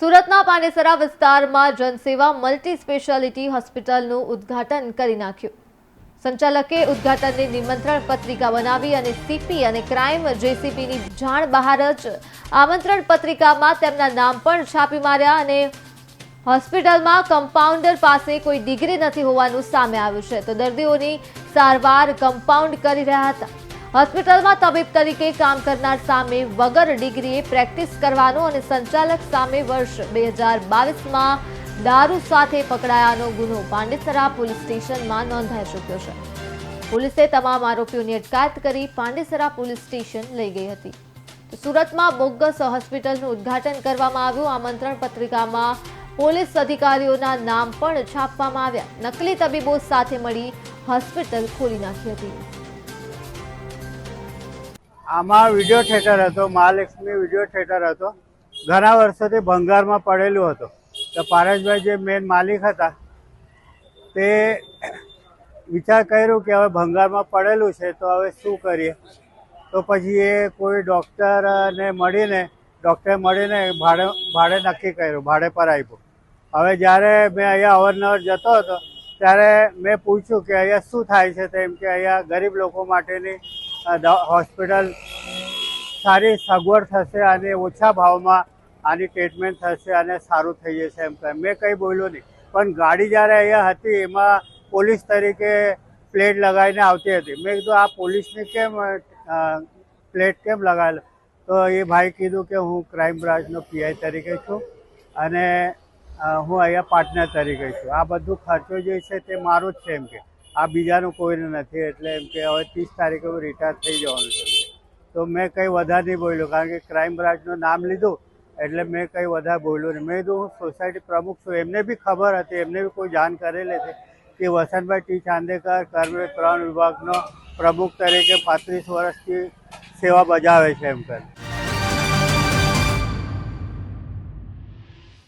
સુરતના પાંડેસરા વિસ્તારમાં જનસેવા multi speciality હોસ્પિટલનું ઉદ્ઘાટન કરી નાખ્યું। સંચાલકે ઉદ્ઘાટનની નિમંત્રણ પત્રિકા બનાવી અને સીપી અને ક્રાઇમ જેસીબીની જાણ બહાર જ આમંત્રણ પત્રિકામાં તેમના નામ પણ છાપી માર્યા અને હોસ્પિટલમાં કમ્પાઉન્ડર પાસે કોઈ ડિગ્રી નથી હોવાનું સામે આવ્યું છે, તો દર્દીઓની સારવાર કમ્પાઉન્ડ કરી રહ્યા હતા। હોસ્પિટલમાં તબીબ તરીકે કામ કરનાર સામે વગર ડિગ્રીએ પ્રેક્ટિસ કરવાનો અને સંચાલક સામે વર્ષ 2022માં દારૂ સાથે પકડાયાનો ગુનો પાંડેસરા પોલીસ સ્ટેશનમાં નોંધાઈ ચૂક્યો છે। પોલીસે તમામ આરોપીઓની અટકાયત કરી પાંડેસરા પોલીસ સ્ટેશન લઈ ગઈ હતી। તો સુરતમાં બોગસ હોસ્પિટલનું ઉદ્ઘાટન કરવામાં આવ્યું। આમંત્રણ પત્રિકામાં પોલીસ અધિકારીઓના નામ પણ છાપવામાં આવ્યા। નકલી તબીબો સાથે મળી હોસ્પિટલ ખોલી નાખી હતી। આમાં વિડીયો થિયેટર હતો, મહાલક્ષ્મી વિડીયો થિયેટર હતો। ઘણા વર્ષોથી ભંગારમાં પડેલું હતું। તો પારસભાઈ જે મેન માલિક હતા તે વિચાર કર્યું કે હવે ભંગારમાં પડેલું છે તો હવે શું કરીએ। તો પછી એ કોઈ ડૉક્ટરે મળીને ભાડે નક્કી કર્યું, ભાડે પર આપ્યું। હવે જ્યારે મેં અહીંયા અવારનવાર જતો હતો ત્યારે મેં પૂછ્યું કે અહીંયા શું થાય છે, તેમ કે અહીંયા ગરીબ લોકો માટેની હોસ્પિટલ સારી સગવડ થશે અને ઓછા ભાવમાં આની ટ્રીટમેન્ટ થશે અને સારું થઈ જશે એમ કહે। મેં કંઈ બોલ્યો નહીં, પણ ગાડી જ્યારે અહીંયા હતી એમાં પોલીસ તરીકે પ્લેટ લગાવીને આવતી હતી। મેં કીધું આ પોલીસની કેમ પ્લેટ કેમ લગાવેલો? તો એ ભાઈ કીધું કે હું ક્રાઇમ બ્રાન્ચનો પીઆઈ તરીકે છું અને હું અહીંયા પાર્ટનર તરીકે છું। આ બધું ખર્ચો જે છે તે મારો જ છે એમ કે, આ બીજાનું કોઈને નથી। એટલે એમ કે હવે 30 તારીખે હું રિટાયર થઈ જવાનું છે। તો મેં કંઈ વધારે નહીં બોલ્યો, કારણ કે ક્રાઇમ બ્રાન્ચનું નામ લીધું એટલે મેં કંઈ વધારે બોલ્યો નહીં। મેં કીધું હું સોસાયટી પ્રમુખ છું, એમને બી ખબર હતી, એમને બી કોઈ જાણ કરેલી હતી કે વસંતભાઈ ટી ચાંદેકર કર્મ 3 વિભાગનો પ્રમુખ તરીકે 35 વર્ષથી સેવા બજાવે છે એમ કરી।